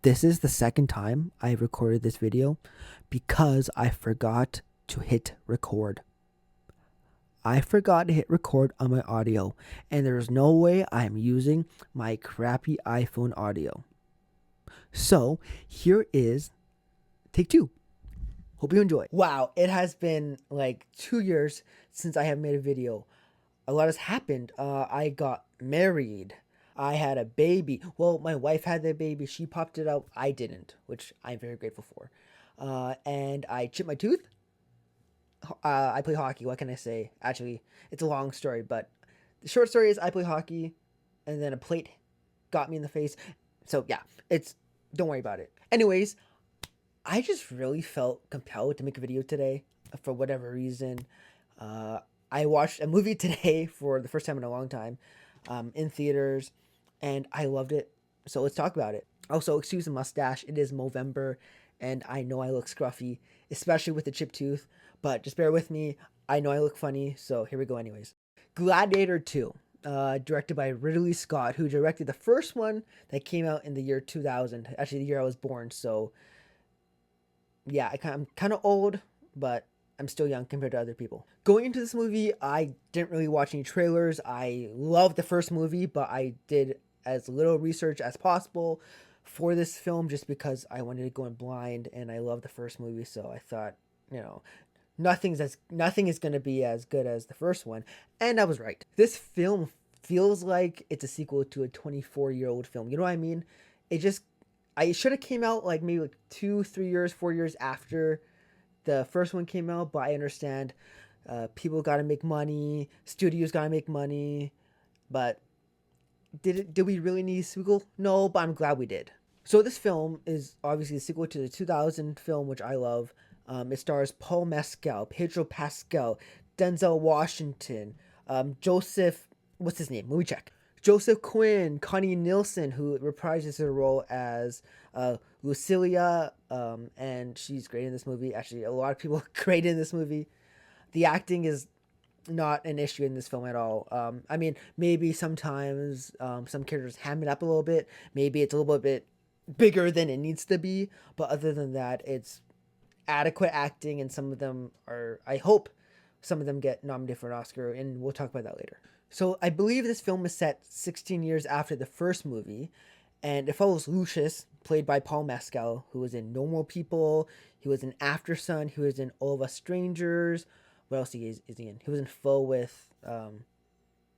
This is the second time I recorded this video because I forgot to hit record. I forgot to hit record on my audio, and there's no way I'm using my crappy iPhone audio. So here is take two. Hope you enjoy. Wow, it has been like 2 years since I have made a video. A lot has happened. I got married. I had a baby. Well, my wife had the baby. She popped it out. I didn't, which I'm very grateful for. And I chipped my tooth. I play hockey. What can I say? Actually, it's a long story, but the short story is I play hockey, and then a plate got me in the face. So yeah, don't worry about it. Anyways, I just really felt compelled to make a video today for whatever reason. I watched a movie today for the first time in a long time, in theaters, and I loved it. So let's talk about it. Also, excuse the mustache. It is Movember, and I know I look scruffy, especially with the chipped tooth. But just bear with me. I know I look funny, so here we go anyways. Gladiator II, directed by Ridley Scott, who directed the first one that came out in the year 2000. Actually, the year I was born, so yeah, I'm kind of old, but I'm still young compared to other people. Going into this movie, I didn't really watch any trailers. I loved the first movie, but I did as little research as possible for this film just because I wanted to go in blind, and I loved the first movie, so I thought, nothing is going to be as good as the first one, and I was right. This film feels like it's a sequel to a 24-year-old film. You know what I mean? I should have came out like maybe like 2, 3 years, 4 years after the first one came out, but I understand people got to make money, studios got to make money, but did we really need a sequel? No, but I'm glad we did. So this film is obviously a sequel to the 2000 film, which I love. It stars Paul Mescal, Pedro Pascal, Denzel Washington, Joseph, what's his name? Let me check. Joseph Quinn, Connie Nielsen, who reprises her role as Lucilia, and she's great in this movie. Actually, a lot of people are great in this movie. The acting is not an issue in this film at all. I mean, maybe sometimes some characters ham it up a little bit. Maybe it's a little bit bigger than it needs to be, but other than that, it's adequate acting, and some of them are, I hope some of them get nominated for an Oscar, and we'll talk about that later. So I believe this film is set 16 years after the first movie, and it follows Lucius, played by Paul Mescal, who was in Normal People, he was in After Sun, he was in All of Us Strangers. What else is he in? He was in Foe with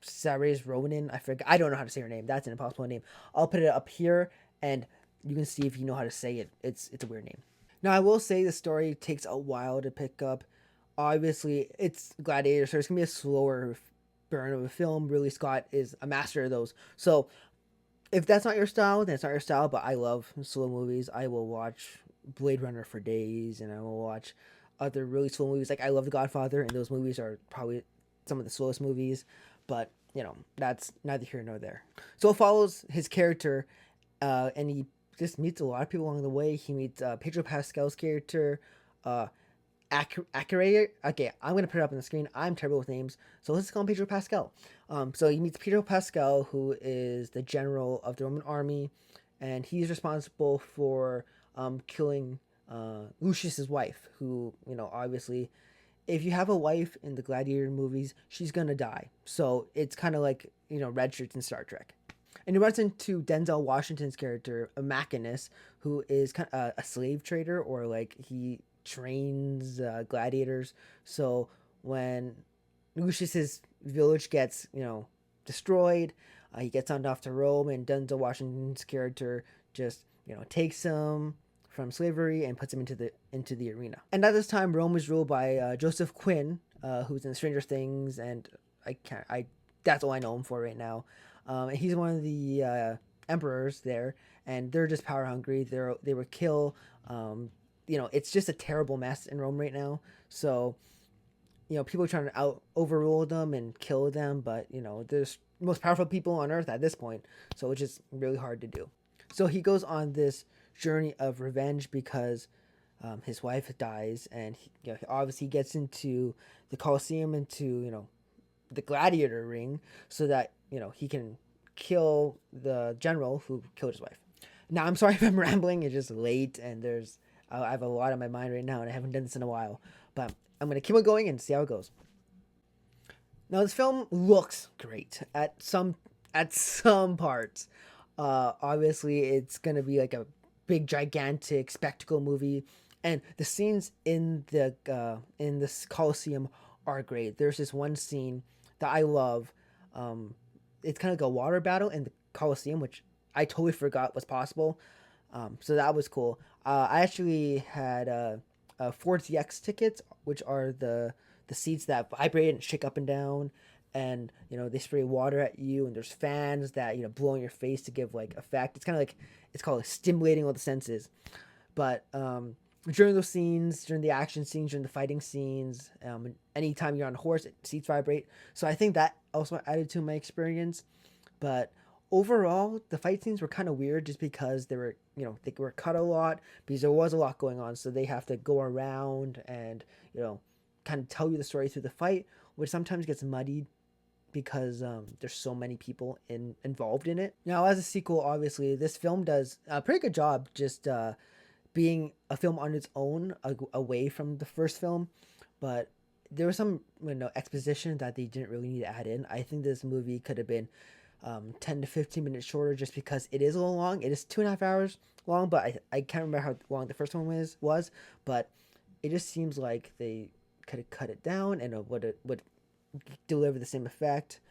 Saoirse Ronan. I forget. I don't know how to say her name. That's an impossible name. I'll put it up here, and you can see if you know how to say it. It's a weird name. Now, I will say the story takes a while to pick up. Obviously, it's Gladiator, so it's going to be a slower burn of a film. Ridley Scott is a master of those. So, if that's not your style, then it's not your style, but I love slow movies. I will watch Blade Runner for days, and I will watch other really slow movies. Like, I love The Godfather, and those movies are probably some of the slowest movies, but, that's neither here nor there. So, it follows his character, and he just meets a lot of people along the way. He meets Pedro Pascal's character, Accurate. Okay, I'm gonna put it up on the screen. I'm terrible with names, so let's call him Pedro Pascal. So he meets Pedro Pascal, who is the general of the Roman army, and he's responsible for killing Lucius's wife, who, obviously, if you have a wife in the Gladiator movies, she's gonna die. So it's kind of like, red shirts in Star Trek. And he runs into Denzel Washington's character, a Machinist, who is kind of a slave trader, or like he trains gladiators. So when Lucius's village gets, destroyed, he gets sent off to Rome, and Denzel Washington's character just, takes him from slavery and puts him into the arena. And at this time, Rome is ruled by Joseph Quinn, who's in Stranger Things, and that's all I know him for right now. And he's one of the emperors there, and they're just power hungry. They were killed. It's just a terrible mess in Rome right now. So, people are trying to overrule them and kill them, but there's most powerful people on earth at this point, so it's just really hard to do. So he goes on this journey of revenge because his wife dies, and he obviously gets into the Colosseum, into the gladiator ring, so that he can kill the general who killed his wife. Now, I'm sorry if I'm rambling. It's just late, and I have a lot on my mind right now, and I haven't done this in a while. But I'm gonna keep on going and see how it goes. Now, this film looks great at some parts. Obviously, it's gonna be like a big, gigantic spectacle movie, and the scenes in this Coliseum are great. There's this one scene that I love. Um, it's kind of like a water battle in the Coliseum, which I totally forgot was possible. So that was cool. I actually had 4DX tickets, which are the seats that vibrate and shake up and down, and they spray water at you, and there's fans that blow in your face to give like effect. It's kind of like it's called like, stimulating all the senses. But during those scenes, during the action scenes, during the fighting scenes, anytime you're on a horse, seats vibrate. So I think that also added to my experience. But overall, the fight scenes were kind of weird just because they were cut a lot because there was a lot going on. So they have to go around and kind of tell you the story through the fight, which sometimes gets muddied because there's so many people involved in it. Now, as a sequel, obviously, this film does a pretty good job just being a film on its own, away from the first film, but there was some exposition that they didn't really need to add in. I think this movie could have been 10 to 15 minutes shorter just because it is a little long. It is 2.5 hours long, but I can't remember how long the first one was, but it just seems like they could have cut it down and would deliver the same effect.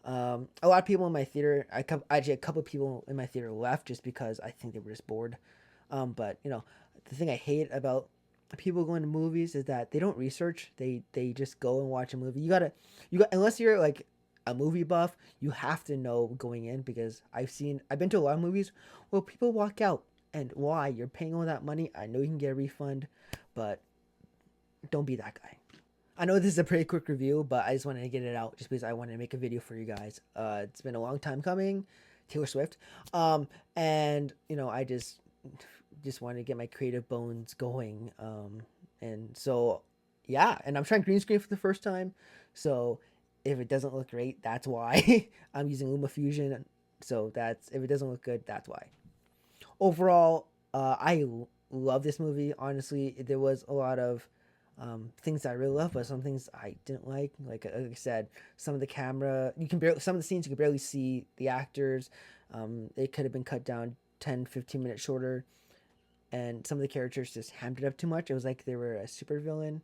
A lot of people in my theater, actually a couple of people in my theater left just because I think they were just bored. But the thing I hate about people going to movies is that they don't research. They just go and watch a movie. You got unless you're like a movie buff, you have to know going in, because I've been to a lot of movies where people walk out, and why? You're paying all that money. I know you can get a refund, but don't be that guy. I know this is a pretty quick review, but I just wanted to get it out just because I wanted to make a video for you guys. It's been a long time coming, Taylor Swift, and I just wanted to get my creative bones going, and so yeah, and I'm trying green screen for the first time, so if it doesn't look great, that's why. I'm using LumaFusion, so if it doesn't look good, that's why. Overall, I love this movie. Honestly, there was a lot of things that I really love, but some things I didn't like. Like I said, some of the some of the scenes you could barely see the actors. It could have been cut down 10-15 minutes shorter, and some of the characters just hammed it up too much. It was like they were a supervillain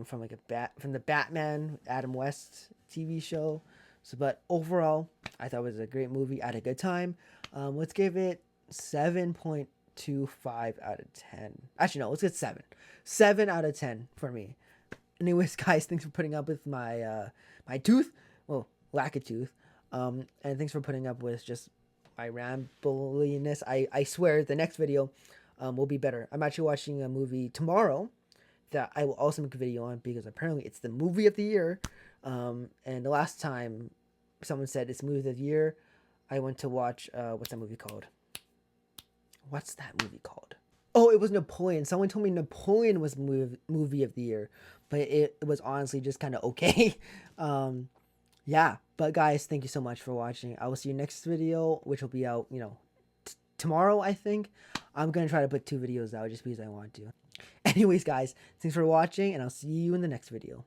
from the Batman Adam West TV show. So, but overall, I thought it was a great movie. I had a good time. Let's give it 7.25 out of 10. Actually, no, let's get 7. 7 out of 10 for me. Anyways, guys, thanks for putting up with my my tooth. Well, lack of tooth. And thanks for putting up with just my rambliness. I swear the next video will be better. I'm actually watching a movie tomorrow that I will also make a video on because apparently it's the movie of the year. And the last time someone said it's movie of the year, I went to watch what's that movie called? What's that movie called? Oh, it was Napoleon. Someone told me Napoleon was movie of the year, but it was honestly just kind of okay. Yeah, but guys, thank you so much for watching. I will see you next video, which will be out, tomorrow, I think. I'm going to try to put 2 videos out just because I want to. Anyways, guys, thanks for watching, and I'll see you in the next video.